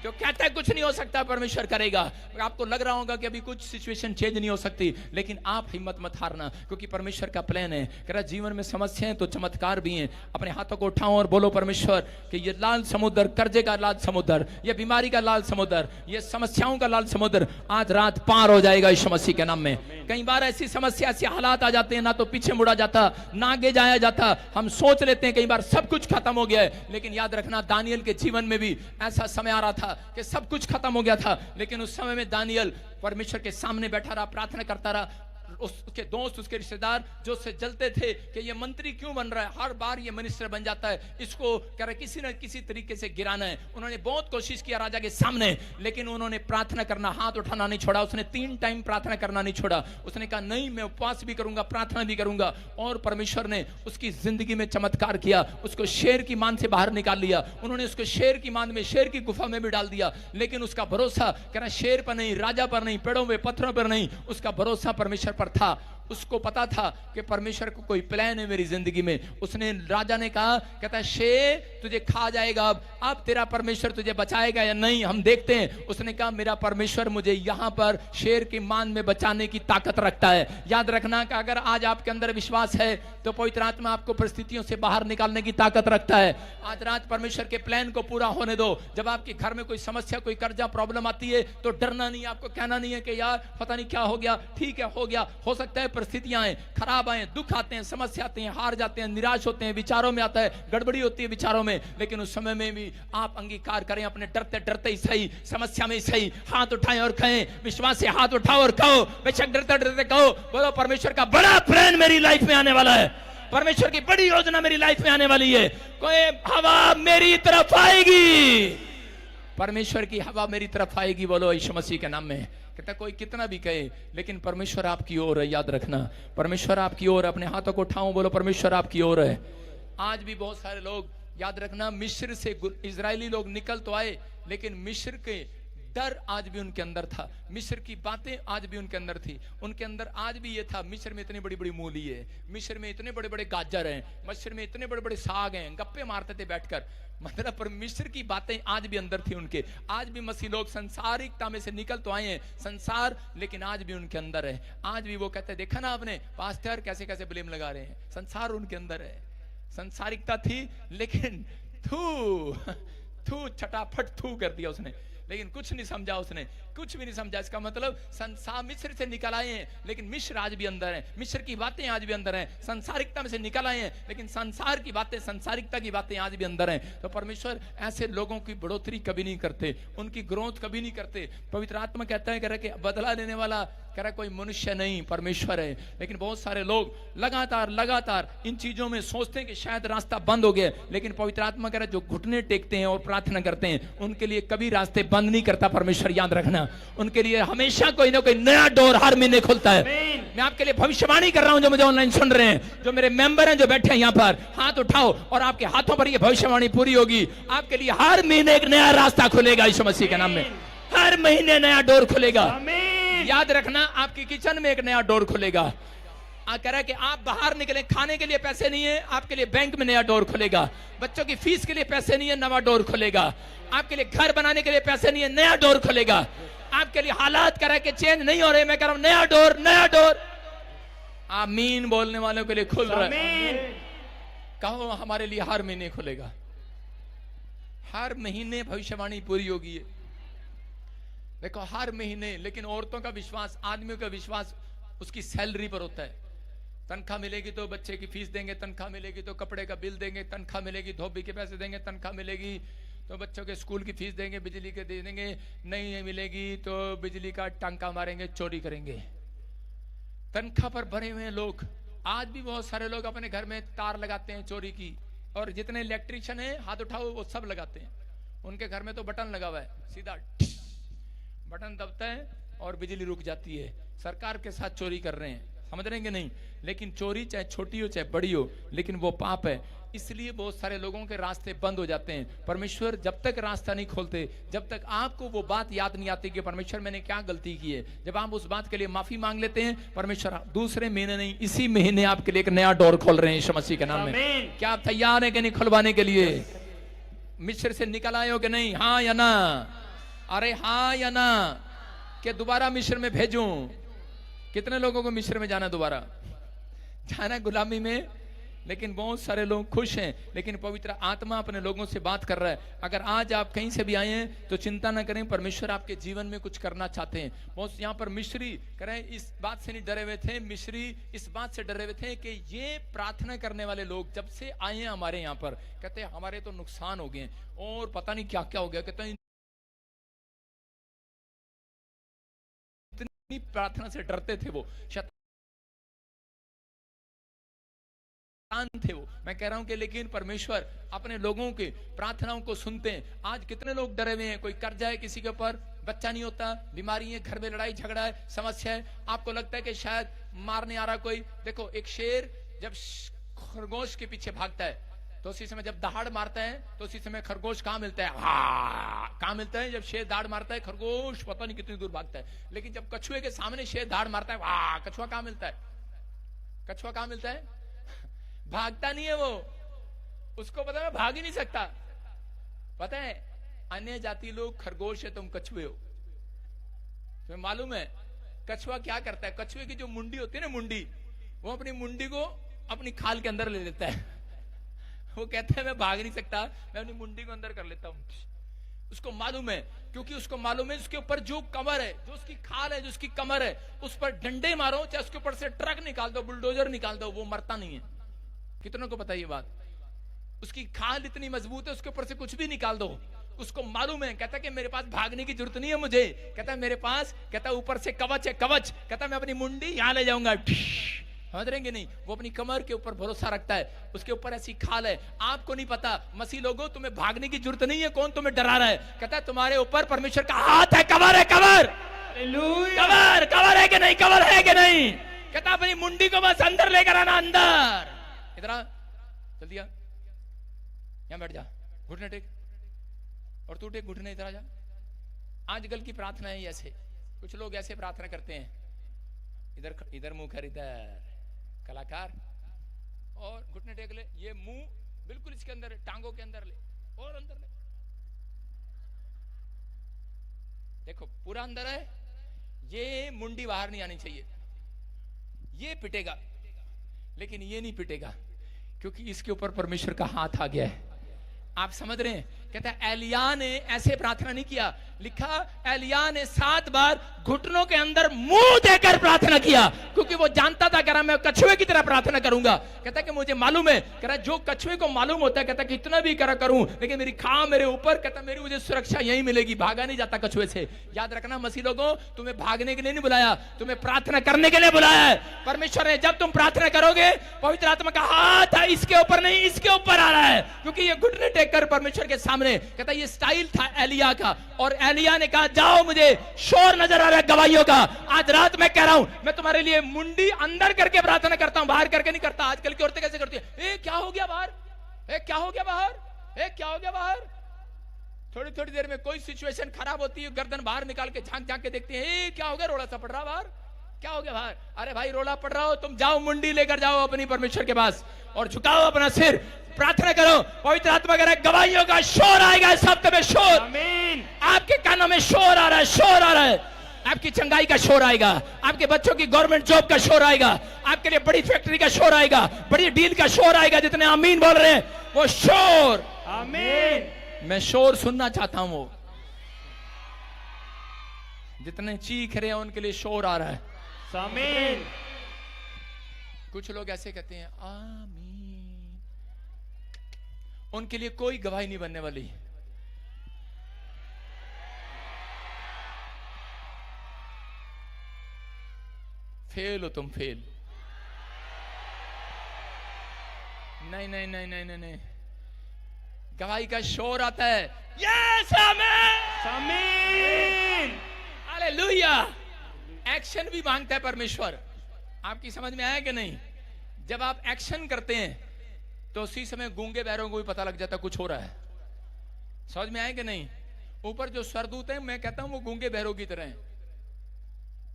जो कहता है कुछ नहीं हो सकता, परमेश्वर करेगा। आपको लग रहा होगा कि अभी कुछ सिचुएशन चेंज नहीं हो सकती, लेकिन आप हिम्मत मत हारना, क्योंकि परमेश्वर का प्लान है। कह रहा जीवन में समस्याएं तो चमत्कार भी हैं। अपने हाथों को उठाओ और बोलो परमेश्वर कि ये लाल समुद्र, कर्जे का लाल समुद्र, ये बीमारी का लाल समुद्र, ये समस्याओं का लाल समुद्र आज रात पार हो जाएगा यीशु मसीह के नाम में। कई बार ऐसी समस्या, ऐसे हालात आ जाते हैं, ना तो पीछे मुड़ा जाता, ना आगे जाया जाता। हम सोच लेते हैं कई बार सब कुछ खत्म हो गया है, लेकिन याद रखना दानियल के जीवन में भी ऐसा समय आ रहा था कि सब कुछ खत्म हो गया था, लेकिन उस समय में दानियल परमेश्वर के सामने बैठा रहा, प्रार्थना करता रहा। उसके दोस्त, उसके रिश्तेदार जो उससे जलते थे कि ये मंत्री क्यों बन रहा है, हर बार ये मिनिस्टर बन जाता है, इसको कह रहे किसी न किसी तरीके से गिराना है। उन्होंने बहुत कोशिश किया राजा के सामने, लेकिन उन्होंने प्रार्थना करना, हाथ उठाना नहीं छोड़ा। उसने 3 टाइम प्रार्थना करना नहीं छोड़ा। उसने कहा नहीं, मैं उपवास भी करूंगा, प्रार्थना भी करूंगा। और परमेश्वर ने उसकी जिंदगी में चमत्कार किया, उसको शेर की मान से बाहर निकाल लिया। उन्होंने उसको शेर की मान में, शेर की गुफा में भी डाल दिया, लेकिन उसका भरोसा कह रहा शेर पर नहीं, राजा पर नहीं, पेड़ों में, पत्थरों पर नहीं, उसका भरोसा परमेश्वर पर था। उसको पता था कि परमेश्वर को कोई प्लान है मेरी जिंदगी में। उसने, राजा ने कहा, कहता है शेर तुझे खा जाएगा, अब तेरा परमेश्वर तुझे बचाएगा या नहीं, हम देखते हैं। उसने कहा मेरा परमेश्वर मुझे यहां पर शेर की मान में बचाने की ताकत रखता है। याद रखना कि अगर आज आपके अंदर विश्वास है तो पवित्र आत्मा आपको परिस्थितियों से बाहर निकालने की ताकत रखता है। आज रात परमेश्वर के प्लान को पूरा होने दो। जब आपके घर में कोई समस्या, कोई कर्जा, प्रॉब्लम आती है तो डरना नहीं, आपको कहना नहीं है कि यार पता नहीं क्या हो गया, ठीक है हो गया। हो सकता है परिस्थितियां आए, खराब आए, दुख आते हैं, समस्या आते हैं, हार जाते हैं, निराश होते हैं, विचारों में आता है, गड़बड़ी होती है विचारों में, लेकिन उस समय में भी आप अंगीकार करें, अपने डरते डरते ही सही, समस्या में ही सही, हाथ उठाएं और कहें, विश्वास से हाथ उठाओ और कहो, बेशक डरते डरते कहो, बोलो परमेश्वर का बड़ा प्लान मेरी लाइफ में आने वाला है, परमेश्वर की बड़ी योजना मेरी लाइफ में आने वाली है, कोई हवा मेरी तरफ आएगी, परमेश्वर की हवा मेरी तरफ आएगी। बोलो यीशु मसीह के नाम में। कहता कोई कितना भी कहे, लेकिन परमेश्वर आपकी ओर है। याद रखना परमेश्वर आपकी ओर है। अपने हाथों को उठाओ, बोलो परमेश्वर आपकी ओर है। आज भी बहुत सारे लोग, याद रखना, मिस्र से इजरायली लोग निकल तो आए, लेकिन मिस्र के डर आज भी उनके अंदर था, मिस्र की बातें आज भी उनके अंदर थी। उनके अंदर आज भी ये था, मिस्र में इतनी बड़ी बड़ी मूली है, मिस्र में इतने बड़े बड़े गाजर हैं, मिस्र में इतने बड़े बड़े साग हैं, गप्पे मारते थे बैठकर, मतलब पर मिस्र की बातें आज भी अंदर थी उनके। आज भी मसीह लोग संसारिकता में से निकल तो आए हैं, संसार, लेकिन आज भी उनके अंदर है। आज भी वो कहते हैं, देखा ना आपने पास्टर कैसे कैसे ब्लेम लगा रहे हैं, संसार उनके अंदर है। संसारिकता थी, लेकिन थू छटाफट थू कर दिया उसने, लेकिन कुछ नहीं समझा, उसने कुछ भी नहीं समझा। इसका मतलब संसार, मिस्र से निकल आए हैं, लेकिन मिस्र आज भी अंदर है, मिस्र की बातें आज भी अंदर हैं। संसारिकता में से निकल आए हैं, लेकिन संसार की बातें, संसारिकता की बातें आज भी अंदर हैं। तो परमेश्वर ऐसे लोगों की बढ़ोतरी कभी नहीं करते, उनकी ग्रोथ कभी नहीं करते। पवित्र आत्मा कहता है, कह रहा कि बदला लेने वाला, कह रहा कोई मनुष्य नहीं, परमेश्वर है। लेकिन बहुत सारे लोग लगातार इन चीजों में सोचते हैं कि शायद रास्ता बंद हो गया, लेकिन पवित्र आत्मा कह रहा है जो घुटने टेकते हैं और प्रार्थना करते हैं, उनके लिए कभी रास्ते बंद नहीं करता परमेश्वर। याद रखना, उनके लिए हमेशा कोई ना कोई नया डोर हर महीने खुलता है। मैं आपके लिए भविष्यवाणी कर रहा हूं, जो मुझे ऑनलाइन सुन रहे हैं, जो मेरे मेंबर हैं, जो बैठे हैं यहाँ पर, हाथ उठाओ और आपके हाथों पर ये भविष्यवाणी पूरी होगी। आपके लिए हर महीने एक नया रास्ता खुलेगा यीशु मसीह के नाम में, हर महीने नया डोर खुलेगा। याद रखना, आपकी किचन में एक नया डोर खुलेगा। कह रहा है कि आप बाहर निकले, खाने के लिए पैसे नहीं है, आपके लिए बैंक में नया डोर खुलेगा। बच्चों की फीस के लिए पैसे नहीं है, नया डोर खुलेगा। आपके लिए घर बनाने के लिए पैसे नहीं है, नया डोर खुलेगा। आपके लिए हालात कह रहा है कि चेंज नहीं हो रहे, मैं कह रहा हूं नया डोर, नया डोर। आमीन बोलने वालों के लिए खुल रहा है। कहो हमारे लिए हर महीने खुलेगा, हर महीने भविष्यवाणी पूरी होगी। देखो हर महीने, लेकिन औरतों का विश्वास, आदमियों का विश्वास उसकी सैलरी पर होता है। तनख्वाह मिलेगी तो बच्चे की फीस देंगे, तनख्वाह मिलेगी तो कपड़े का बिल देंगे, तनख्वाह मिलेगी धोबी के पैसे देंगे, तनख्वाह मिलेगी तो बच्चों के स्कूल की फीस देंगे, बिजली के दे देंगे, नहीं मिलेगी तो बिजली का टांका मारेंगे, चोरी करेंगे। तनख्वाह पर भरे हुए हैं लोग, आज भी बहुत सारे लोग अपने घर में तार लगाते हैं चोरी की, और जितने इलेक्ट्रिशियन हैं हाथ उठाओ वो सब लगाते हैं। उनके घर में तो बटन लगा हुआ है, सीधा बटन दबता है और बिजली रुक जाती है। सरकार के साथ चोरी कर रहे हैं, समझ रहे हैं कि नहीं? लेकिन चोरी चाहे छोटी हो चाहे बड़ी हो, लेकिन वो पाप है। इसलिए बहुत सारे लोगों के रास्ते बंद हो जाते हैं। परमेश्वर जब तक रास्ता नहीं खोलते, जब तक आपको वो बात याद नहीं आती कि परमेश्वर मैंने क्या गलती की है, जब आप उस बात के लिए माफी मांग लेते हैं, परमेश्वर दूसरे महीने नहीं इसी महीने आपके लिए एक नया डोर खोल रहे हैं यीशु मसीह के नाम में। क्या आप तैयार हैं कि नहीं खुलवाने के लिए? मिस्र से निकल आए हो कि नहीं? हाँ या ना? अरे हाँ या ना? कि दोबारा मिस्र में भेजूं? कितने लोगों को मिस्र में जाना, दोबारा जाना गुलामी में? लेकिन बहुत सारे लोग खुश हैं, लेकिन पवित्र आत्मा अपने लोगों से बात कर रहा है। अगर आज आप कहीं से भी आए हैं तो चिंता ना करें, परमेश्वर आपके जीवन में कुछ करना चाहते हैं। बहुत यहाँ पर मिस्री करें इस बात से नहीं डरे हुए थे, मिस्री इस बात से डरे हुए थे कि ये प्रार्थना करने वाले लोग जब से आए हैं हमारे यहाँ पर, कहते हैं हमारे तो नुकसान हो गए और पता नहीं क्या क्या हो गया। कहते हैं इतनी प्रार्थना से डरते थे वो, थे वो। मैं कह रहा हूं कि लेकिन परमेश्वर अपने लोगों के प्रार्थनाओं को सुनते हैं। आज कितने लोग डरे हुए हैं, कोई कर्जा है किसी के ऊपर, बच्चा नहीं होता, बीमारी है, घर में लड़ाई झगड़ा है, समस्या है, आपको लगता है कि शायद मारने आ रहा कोई। देखो एक शेर जब खरगोश के पीछे भागता है तो उसी समय जब दहाड़ मारता है तो उसी समय खरगोश कहां मिलता है? कहां मिलता है? जब शेर दाड़ मारता है खरगोश पता नहीं कितनी दूर भागता है। लेकिन जब कछुए के सामने शेर दाड़ मारता है, कछुआ कहां मिलता है? कछुआ कहां मिलता है? भागता नहीं है वो, उसको पता है मैं भाग ही नहीं सकता। पता है अन्य जाति लोग खरगोश है, तुम कछुए हो। तुम्हें मालूम है कछुआ क्या करता है? कछुए की जो मुंडी होती है ना, मुंडी, वो अपनी मुंडी को अपनी खाल के अंदर ले लेता है। वो कहता है मैं भाग नहीं सकता, मैं अपनी मुंडी को अंदर कर लेता हूं। उसको मालूम है, क्योंकि उसको मालूम है उसके ऊपर जो कमर है, जो उसकी खाल है, जो उसकी कमर है, उस पर डंडे मारो, चाहे उसके ऊपर से ट्रक निकाल दो, बुलडोजर निकाल दो, वो मरता नहीं है। कितनों को पता ये बात? उसकी खाल इतनी मजबूत है, उसके ऊपर से कुछ भी निकाल दो, उसको मालूम है। कहता है कि मेरे पास भागने की जरूरत नहीं है मुझे, कहता है मेरे पास, कहता है ऊपर से कवच है, कवच, कहता है मैं अपनी मुंडी यहां ले जाऊंगा। समझ रहेंगे नहीं? वो अपनी कमर के ऊपर भरोसा रखता है, उसके ऊपर ऐसी खाल है। आपको नहीं पता, मसीह लोगों तुम्हें भागने की जरूरत नहीं है। कौन तुम्हें डरा रहा है? कहता है तुम्हारे ऊपर परमेश्वर का हाथ है, कवर है, कवर, कवर, कवर है कि नहीं? कवर है कि नहीं? कहता है अपनी मुंडी को बस अंदर लेकर आना, अंदर। इधर आ, जल्दी आ, यहां बैठ जा, घुटने टेक, और तू टेक घुटने, इधर आ जा। आजकल की प्रार्थना है ऐसे, कुछ लोग ऐसे प्रार्थना करते हैं, इधर इधर मुंह कर, इधर कलाकार, और घुटने टेक ले, ये मुंह बिल्कुल इसके अंदर, टांगों के अंदर ले, और अंदर ले, देखो पूरा अंदर है। ये मुंडी बाहर नहीं आनी चाहिए, ये पिटेगा, लेकिन ये नहीं पिटेगा, क्योंकि इसके ऊपर परमेश्वर का हाथ आ गया है। आप समझ रहे हैं? कहता है एलिया ने ऐसे प्रार्थना नहीं किया, लिखा एलिया ने 7 बार घुटनों के अंदर मुंह देकर प्रार्थना किया, क्योंकि वो जानता था, कह रहा मैं कछुए की तरह प्रार्थना करूंगा। कहता कि मुझे मालूम है, कह रहा जो कछुए को मालूम होता है, कहता कि इतना भी करूं, लेकिन मेरी खां मेरे ऊपर, कहता मेरी मुझे सुरक्षा यही मिलेगी, भागा नहीं जाता कछुए से। याद रखना मसीह लोगों, तुम्हें भागने के लिए नहीं बुलाया, तुम्हें प्रार्थना करने के लिए बुलाया है परमेश्वर ने। जब तुम प्रार्थना करोगे, पवित्र आत्मा का हाथ है इसके ऊपर नहीं, इसके ऊपर आ रहा है, क्योंकि ये घुटने टेक कर परमेश्वर के सामने, कहता ये स्टाइल था एलिया का। और एलिया ने कहा जाओ, मुझे शोर नजर आ रहा है गवाहियों का। आज रात मैं कह रहा हूं, मैं तुम्हारे लिए मुंडी अंदर करके प्रार्थना करता हूं, बाहर करके नहीं करता। आजकल की औरतें कैसे करती है? ए क्या हो गया बाहर, ए क्या हो गया बाहर, ए क्या हो गया बाहर। थोड़ी थोड़ी देर में कोई सिचुएशन खराब होती है, गर्दन बाहर निकाल के झांक झांक के देखती है, ए क्या हो गया, रोड़ा सा पड़ रहा बाहर, क्या हो गया बाहर? अरे भाई रोड़ा पड़ रहा हो, तुम जाओ मुंडी लेकर जाओ अपनी परमेश्वर के पास और झुकाओ अपना सिर, प्रार्थना करो। पवित्र आत्मा कह रहा है गवाहियों का शोर आएगा इस हफ्ते में, शोर। आमीन। आपके कानों में शोर आ रहा है, शोर आ रहा है, आपकी चंगाई का शोर आएगा, आपके बच्चों की गवर्नमेंट जॉब का शोर आएगा, आपके लिए बड़ी फैक्ट्री का शोर आएगा, बड़ी डील का शोर आएगा। जितने आमीन बोल रहे हैं वो शोर, आमीन। मैं शोर सुनना चाहता हूं, वो जितने चीख रहे हैं उनके लिए शोर आ रहा है, आमीन। कुछ लोग ऐसे कहते हैं आमीन, उनके लिए कोई गवाही नहीं बनने वाली। फेल हो तुम, फेल। नहीं नहीं नहीं नहीं नहीं नहीं, गवाही का शोर आता है, यस आमीन आमीन। हालेलुया। एक्शन भी मांगता है परमेश्वर। आपकी समझ में आया कि नहीं? जब आप एक्शन करते हैं तो उसी समय गूंगे बहरों को भी पता लग जाता कुछ हो रहा है। समझ में आया कि नहीं? ऊपर जो स्वरदूत है, मैं कहता हूं वो गूंगे बहरों की तरह है।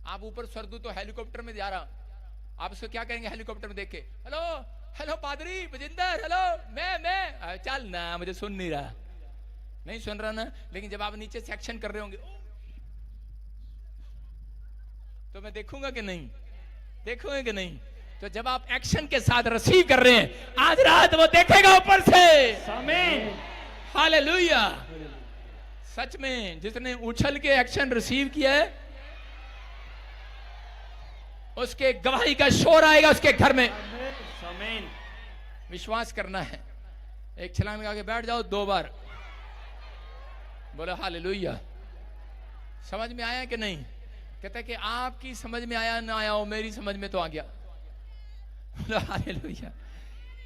आप ऊपर स्वरदूत तो हेलीकॉप्टर में जा रहा, आप उसको क्या करेंगे? हेलीकॉप्टर में देख के, हेलो हेलो पादरी बजिंदर, हेलो मैं चल ना, मुझे सुन नहीं रहा, नहीं सुन रहा ना। लेकिन जब आप नीचे से एक्शन कर रहे होंगे तो मैं देखूंगा कि नहीं? देखोगे कि नहीं? तो जब आप एक्शन के साथ रिसीव कर रहे हैं, आज रात वो देखेगा ऊपर से। आमीन। हालेलुया। सच में जिसने उछल के एक्शन रिसीव किया है उसके गवाही का शोर आएगा उसके घर में। आमीन। विश्वास करना है। एक छलांग लगा के बैठ जाओ 2 बार, बोलो हालेलुया। समझ में आया कि नहीं? कहता है कि आपकी समझ में आया ना आया हो, मेरी समझ में तो आ गया। बोलो हालेलुया।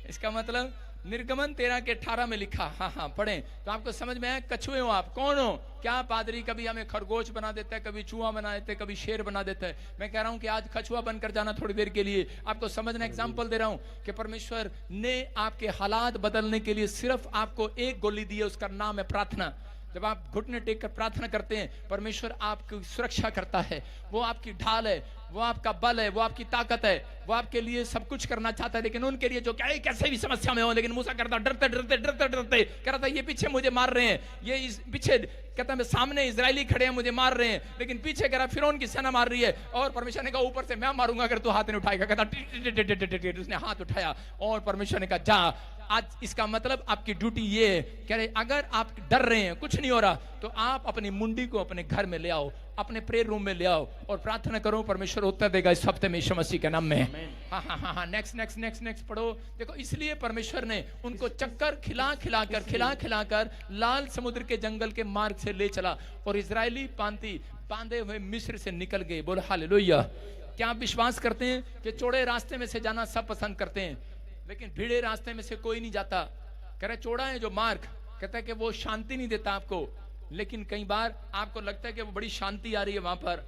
इसका मतलब निर्गमन 13 के 18 में लिखा, हाँ पढ़ें तो आपको समझ में आया। कछुए हो आप, कौन हो? क्या पादरी कभी हमें खरगोश बना देता है, कभी चूहा बना देता है, कभी शेर बना देता है। मैं कह रहा हूं कि आज कछुआ बनकर जाना थोड़ी देर के लिए। आपको समझना, एग्जांपल दे रहा हूं कि परमेश्वर ने आपके हालात बदलने के लिए सिर्फ आपको एक गोली दी है, उसका नाम है प्रार्थना। जब आप घुटने टेक कर प्रार्थना करते हैं, परमेश्वर आपकी सुरक्षा करता है। वो आपकी ढाल है, वो आपका बल है, वो आपकी ताकत है। वो आपके लिए सब कुछ करना चाहता है। लेकिन उनके लिए जो क्या कैसे भी समस्या में हो, लेकिन मूसा करता डरते डरते डरते डरते कह रहा था ये पीछे मुझे मार रहे हैं, ये इस पीछे कहता है सामने इजरायली खड़े हैं मुझे मार रहे हैं, लेकिन पीछे कह रहा फिरौन की सेना मार रही है। और परमेश्वर ने कहा ऊपर से मैं मारूंगा अगर तू हाथ नहीं उठाएगा। कहता उसने हाथ उठाया और परमेश्वर ने कहा जा। आज इसका मतलब आपकी ड्यूटी ये है, कह रहे अगर आप डर रहे हैं कुछ नहीं हो रहा तो आप अपनी मुंडी को अपने घर में ले आओ, अपने प्रेयर रूम में ले आओ और प्रार्थना करो। परमेश्वर उत्तर देगा इस हफ्ते में यीशु मसीह के नाम में। हाँ नेक्स्ट पढ़ो। देखो इसलिए परमेश्वर ने उनको चक्कर खिला कर लाल समुद्र के जंगल के मार्ग से ले चला और इजरायली बांधे हुए मिस्र से निकल गए। बोलो हालेलुया। क्या आप विश्वास करते हैं कि चौड़े रास्ते में से जाना सब पसंद करते हैं, लेकिन भीड़े रास्ते में से कोई नहीं जाता? कह रहे चौड़ा है जो मार्ग, कहता है कि वो शांति नहीं देता आपको, लेकिन कई बार आपको लगता है कि वो बड़ी शांति आ रही है वहां पर,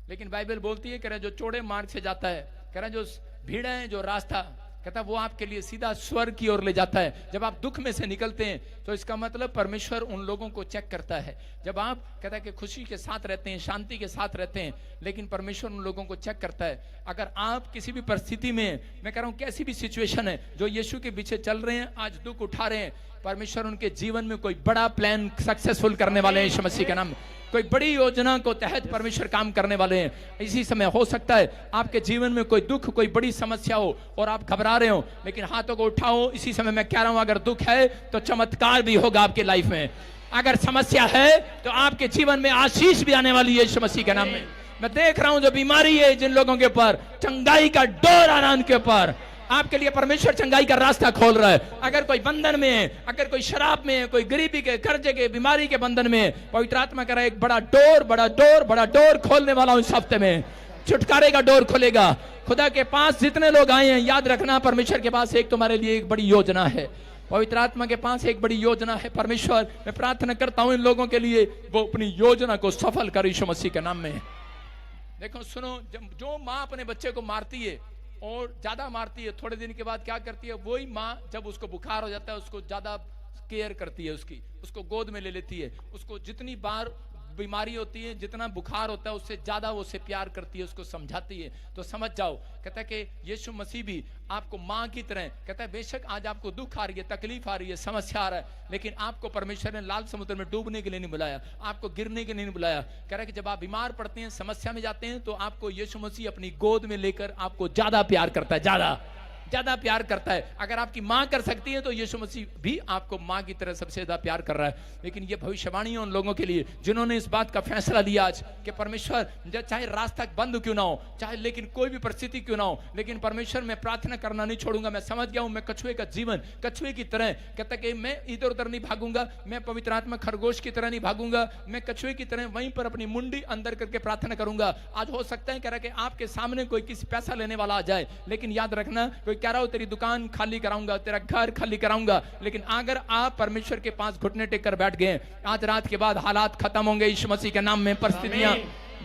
लेकिन बाइबल बोलती है कह रहे जो चौड़े मार्ग से जाता है, कह रहे जो भीड़ है जो रास्ता, कहता है वो आपके लिए सीधा स्वर्ग की ओर ले जाता है। जब आप दुख में से निकलते हैं तो इसका मतलब परमेश्वर उन लोगों को चेक करता है। जब आप कहता है कि खुशी के साथ रहते हैं, शांति के साथ रहते हैं, लेकिन परमेश्वर उन लोगों को चेक करता है। अगर आप किसी भी परिस्थिति में, मैं कह रहा हूं कैसी भी सिचुएशन है, जो यीशु के पीछे चल रहे हैं, आज दुख उठा रहे हैं, परमेश्वर उनके जीवन में कोई बड़ा प्लान सक्सेसफुल करने वाले हैं यीशु मसीह के नाम में। कोई बड़ी योजना को तहत परमेश्वर काम करने वाले हैं। इसी समय हो सकता है आपके जीवन में कोई दुख, कोई बड़ी समस्या हो और आप घबरा रहे हो, लेकिन हाथों को उठाओ। इसी समय मैं कह रहा हूं अगर दुख है तो चमत्कार भी होगा आपके लाइफ में। अगर समस्या है तो आपके जीवन में आशीष भी आने वाली है यीशु मसीह के नाम में। मैं देख रहा हूं जो बीमारी है जिन लोगों के ऊपर, चंगाई का डोर आ रहा है उनके ऊपर। आपके लिए परमेश्वर चंगाई का रास्ता खोल रहा है। अगर कोई बंधन में है, अगर कोई शराब में है, कोई गरीबी के, कर्जे के, बीमारी के बंधन में है, पवित्र आत्मा कह रहा है एक बड़ा डोर खोलने वाला हूं इस हफ्ते में। छुटकारे का डोर खुलेगा। खुदा के पास जितने लोग आए हैं, याद रखना परमेश्वर के पास एक तुम्हारे लिए एक बड़ी योजना है। पवित्र आत्मा के पास एक बड़ी योजना है। परमेश्वर मैं प्रार्थना करता हूं इन लोगों के लिए, वो अपनी योजना को सफल कर यीशु मसीह के नाम में। देखो सुनो, जो माँ अपने बच्चे को मारती है और ज्यादा मारती है, थोड़े दिन के बाद क्या करती है, वही माँ जब उसको बुखार हो जाता है उसको ज्यादा केयर करती है, उसको गोद में ले लेती है। उसको जितनी बार बीमारी होती है, जितना बुखार होता है, उससे ज्यादा वो उसे प्यार करती है, उसको समझाती है। तो समझ जाओ, कहता है कि यीशु मसीह भी आपको माँ की तरह, कहता है बेशक आज आपको दुख आ रही है, तकलीफ आ रही है, समस्या आ रहा है, लेकिन आपको परमेश्वर ने लाल समुद्र में डूबने के लिए नहीं बुलाया, आपको गिरने के लिए नहीं बुलाया। कह रहा है कि जब आप बीमार पड़ते हैं, समस्या में जाते हैं, तो आपको यीशु मसीह अपनी गोद में लेकर आपको ज्यादा प्यार करता है, ज्यादा प्यार करता है। अगर आपकी माँ कर सकती है तो यीशु मसीह भी आपको माँ की तरह सबसे ज्यादा प्यार कर रहा है। लेकिन ये भविष्यवाणी है उन लोगों के लिए जिन्होंने इस बात का फैसला लिया आज कि परमेश्वर चाहे रास्ता बंद क्यों ना हो, चाहे लेकिन कोई भी परिस्थिति क्यों ना हो, लेकिन परमेश्वर मैं प्रार्थना करना नहीं छोड़ूंगा। मैं समझ गया हूं मैं कछुए का जीवन, कछुए की तरह, कहता कि मैं इधर उधर नहीं भागूंगा, मैं पवित्र आत्मा खरगोश की तरह नहीं भागूंगा, मैं कछुए की तरह वहीं पर अपनी मुंडी अंदर करके प्रार्थना करूंगा। आज हो सकता है कह रहा कि आपके सामने कोई किसी पैसा लेने वाला आ जाए, लेकिन याद रखना कोई कह रहा हो तेरी दुकान खाली कराऊंगा, तेरा घर खाली कराऊंगा, लेकिन अगर आप परमेश्वर के पास घुटने टेक कर बैठ गए, आज रात के बाद हालात खत्म होंगे यीशु मसीह के नाम में, परिस्थितियां,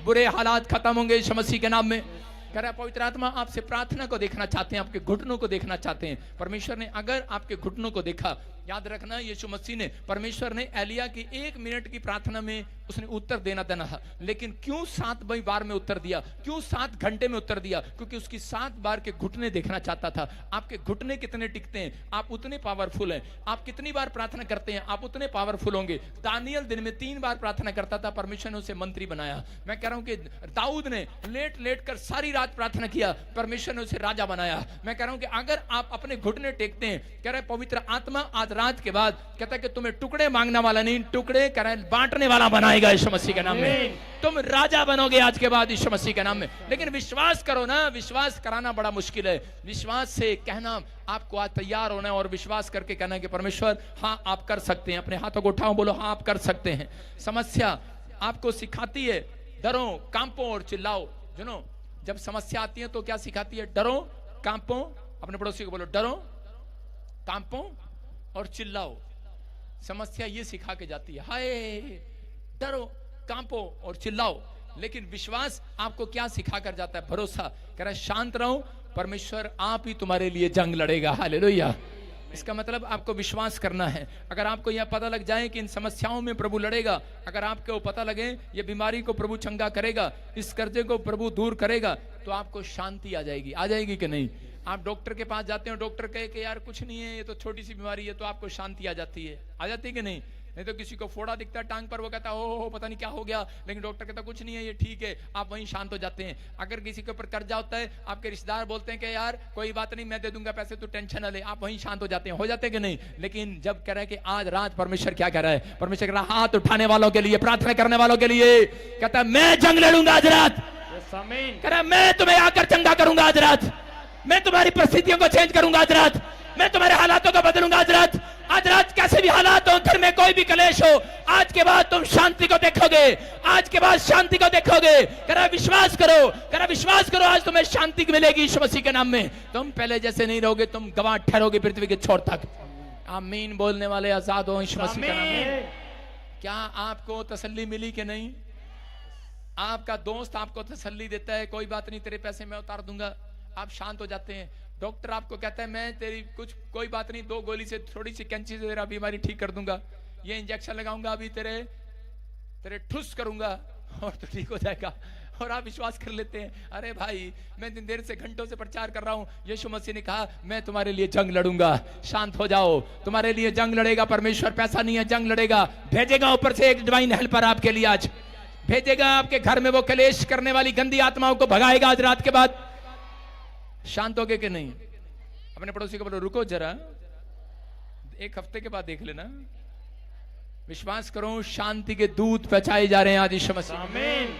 बुरे हालात खत्म होंगे यीशु मसीह के नाम में। कह रहा है पवित्र आत्मा आपसे प्रार्थना को देखना चाहते हैं, आपके घुटनों को देखना चाहते हैं। परमेश्वर ने अगर आपके घुटनों को देखा, याद रखना यीशु मसीह ने, परमेश्वर ने एलिया की 1 मिनट की प्रार्थना में उसने उत्तर देना था, लेकिन क्यों 7 बार में उत्तर दिया, क्यों 7 घंटे में उत्तर दिया? क्योंकि उसकी 7 बार के घुटने देखना चाहता था। आपके घुटने कितने टिकते हैं, आप उतने पावरफुल हैं। आप कितनी बार प्रार्थना करते हैं, आप उतने पावरफुल होंगे। दानियल दिन में 3 बार प्रार्थना करता था, परमेश्वर ने उसे मंत्री बनाया। मैं कह रहा हूं कि दाऊद ने लेट लेट कर सारी रात प्रार्थना किया, परमेश्वर ने उसे राजा बनाया। मैं कह रहा हूं कि अगर आप अपने घुटने टेकते हैं, कह रहे पवित्र आत्मा आज रात के बाद कहता है कि तुम्हें टुकड़े मांगने वाला नहीं, टुकड़े कह रहे बांटने वाला बनाएगा यीशु मसीह के नाम में। तुम राजा बनोगे आज के बाद यीशु मसीह के नाम में। लेकिन विश्वास करो ना, विश्वास कराना बड़ा मुश्किल है। विश्वास से कहना, आपको आज तैयार होना है और विश्वास करके कहना है कि परमेश्वर हाँ आप कर सकते हैं। अपने हाथों को उठाओ, बोलो हाँ आप कर सकते हैं। समस्या आपको सिखाती है डरो, कांपो और चिल्लाओ। सुनो, जब समस्या आती है तो क्या सिखाती है? डरो, कांपो। अपने पड़ोसी को बोलो डरो, कांपो और चिल्लाओ। समस्या ये सिखा के जाती है, हाय डरो, कांपो और चिल्लाओ। लेकिन विश्वास आपको क्या सिखा कर जाता है? भरोसा। कह रहा है शांत रहो, परमेश्वर आप ही तुम्हारे लिए जंग लड़ेगा। हालेलुया। इसका मतलब आपको विश्वास करना है। अगर आपको यह पता लग जाए कि इन समस्याओं में प्रभु लड़ेगा, अगर आपको पता लगे ये बीमारी को प्रभु चंगा करेगा, इस कर्जे को प्रभु दूर करेगा, तो आपको शांति आ जाएगी। आ जाएगी कि नहीं? आप डॉक्टर के पास जाते हो, डॉक्टर कहे कि यार कुछ नहीं है, ये तो छोटी सी बीमारी है, तो आपको शांति आ जाती है। आ जाती है कि नहीं? नहीं तो किसी को फोड़ा दिखता है टांग पर, वो कहता है हो पता नहीं क्या हो गया, लेकिन डॉक्टर कहता कुछ नहीं है, ये ठीक है, आप वहीं शांत हो जाते हैं। अगर किसी के ऊपर कर्जा होता है, आपके रिश्तेदार बोलते हैं कि यार कोई बात नहीं, मैं दे दूंगा पैसे, तू टेंशन न ले, आप वहीं शांत हो जाते हैं। हो जाते हैं कि नहीं? लेकिन जब कह रहा है कि आज रात परमेश्वर क्या कह रहा है? परमेश्वर कह रहा है हाथ उठाने वालों के लिए, प्रार्थना करने वालों के लिए, कहता है मैं जंग लड़ूंगा आज रात। कह रहा है मैं तुम्हें आकर चंगा करूंगा आज रात, मैं तुम्हारी परिस्थितियों को चेंज करूंगा आज रात, मैं तुम्हारे हालातों को बदलूंगा आज रात। आज रात कैसे भी हालात हो, घर में कोई भी कलेश हो, आज के बाद तुम शांति को देखोगे, आज के बाद शांति को देखोगे। कह रहा विश्वास करो, कह रहा विश्वास करो, आज तुम्हें शांति मिलेगी यीशु मसीह के नाम में। तुम पहले जैसे नहीं रहोगे, तुम गवाह ठहरोगे पृथ्वी के छोर तक। आमीन बोलने वाले आजाद हो यीशु मसीह के नाम में। क्या आपको तसल्ली मिली कि नहीं? आपका दोस्त आपको तसल्ली देता है, कोई बात नहीं तेरे पैसे मैं उतार दूंगा, आप शांत हो जाते हैं। डॉक्टर आपको कहता है मैं तेरी कोई बात नहीं, 2 गोली से, थोड़ी सी कैंची से तेरा बीमारी ठीक कर दूंगा, ये इंजेक्शन लगाऊंगा, अभी तेरे ठुस करूंगा और तो ठीक हो जाएगा। और आप विश्वास कर लेते हैं, अरे भाई मैं दिन देर से घंटों से प्रचार कर रहा हूं, यीशु मसीह ने कहा मैं तुम्हारे लिए जंग लड़ूंगा, शांत हो जाओ, तुम्हारे लिए जंग लड़ेगा परमेश्वर। पैसा नहीं है, जंग लड़ेगा, भेजेगा ऊपर से एक डिवाइन हेल्पर आपके लिए, आज भेजेगा आपके घर में, वो कलेश करने वाली गंदी आत्माओं को भगाएगा आज रात के बाद। शांत हो गए कि नहीं? अपने पड़ोसी को बोलो रुको जरा, 1 हफ्ते के बाद देख लेना। विश्वास करो, शांति के दूत पहुंचाए जा रहे हैं आज यीशु मसीह। आमीन।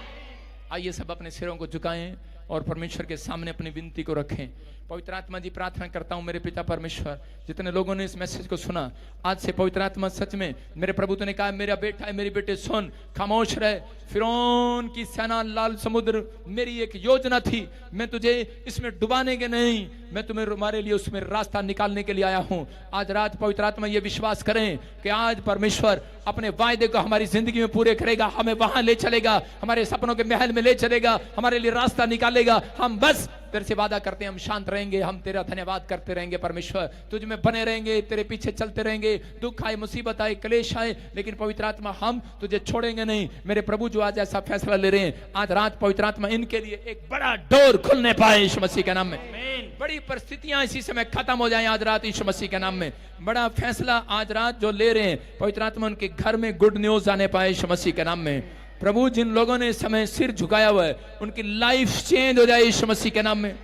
आइए सब अपने सिरों को झुकाएं और परमेश्वर के सामने अपनी विनती को रखें। पवित्र आत्मा जी प्रार्थना करता हूं मेरे पिता परमेश्वर, जितने लोगों ने इस मैसेज को सुना आज से पवित्र आत्मा सच में मेरे प्रभु तो ने कहा मेरा बेटा है, मेरी बेटे सुन, खामोश रहे। फिरौन की सेना, लाल समुद्र मेरी एक योजना थी, मैं तुझे इसमें डुबाने के नहीं, मैं तुम्हारे लिए उसमें रास्ता निकालने के लिए आया हूं। आज रात पवित्र आत्मा ये विश्वास करें कि आज परमेश्वर अपने वायदे को हमारी जिंदगी में पूरे करेगा, हमें वहां ले चलेगा, हमारे सपनों के महल में ले चलेगा, हमारे लिए रास्ता निकालेगा। हम बस तेरे से वादा करते हैं, हम शांत रहेंगे, हम तेरा धन्यवाद करते रहेंगे परमेश्वर, तुझ में बने रहेंगे, तेरे पीछे चलते रहेंगे। दुख आए, मुसीबत आए, क्लेश आए, लेकिन पवित्र आत्मा हम तुझे छोड़ेंगे नहीं। मेरे प्रभु जो आज ऐसा फैसला ले रहे हैं, आज रात पवित्र आत्मा इनके लिए एक बड़ा डोर खुलने पाए यीशु मसीह के नाम में। बड़ी परिस्थितियां इसी समय खत्म हो जाएं आज रात यीशु मसीह के नाम में। बड़ा फैसला आज रात जो ले रहे हैं पवित्र आत्मा, उनके घर में गुड न्यूज आने पाए यीशु मसीह के नाम में। प्रभु जिन लोगों ने इस समय सिर झुकाया हुआ है, उनकी लाइफ चेंज हो जाए यीशु मसीह के नाम में,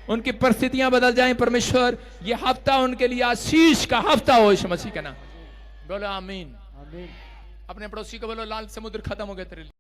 उनकी परिस्थितियां बदल जाएं परमेश्वर। ये हफ्ता उनके लिए आशीष का हफ्ता हो यीशु मसीह के नाम। बोलो आमीन। अपने पड़ोसी को बोलो लाल समुद्र खत्म हो गया तेरे लिए।